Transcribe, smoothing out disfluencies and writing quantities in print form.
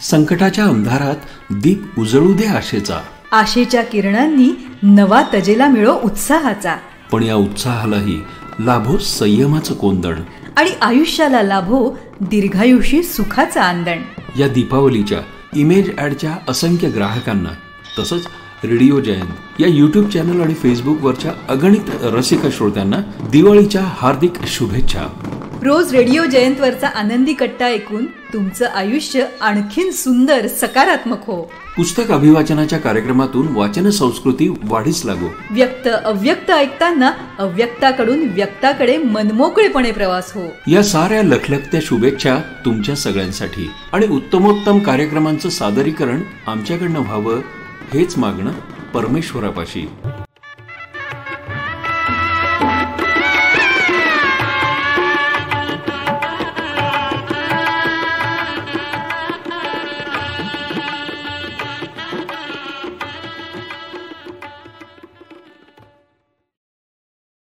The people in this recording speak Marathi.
संकटाच्या अंधारात दीप उजळू दे आशेचा. आशेच्या किरणांनी नवा तजेला मिळो उत्साहाचा. पण या उत्साहालाही लाभो संयमाचं कोंदण. आणि आयुष्याला लाभो दीर्घायुषी सुखाचा आंदण. या दीपावलीच्या इमेज ॲडच्या असंख्य ग्राहकांना, तसंच रेडिओ जयंत या यूट्यूब चॅनल आणि फेसबुकवरच्या अगणित रसिक श्रोत्यांना दिवाळीच्या हार्दिक शुभेच्छा. रोज रेडिओ जयंतवरचा आनंदी कट्टा ऐकून तुमचं आयुष्य आणखीन सुंदर सकारात्मक हो. पुस्तक अभिवाचनाच्या कार्यक्रमातून वाचन संस्कृती वाढीस लागो. व्यक्त अव्यक्त ऐकताना अव्यक्ताकडून व्यक्ताकडे मनमोकळेपणे प्रवास हो. या साऱ्या लखलखत्या शुभेच्छा तुमच्या सगळ्यांसाठी. आणि उत्तमोत्तम कार्यक्रमांचं सादरीकरण आमच्याकडनं व्हावं हेच मागणं परमेश्वरापाशी.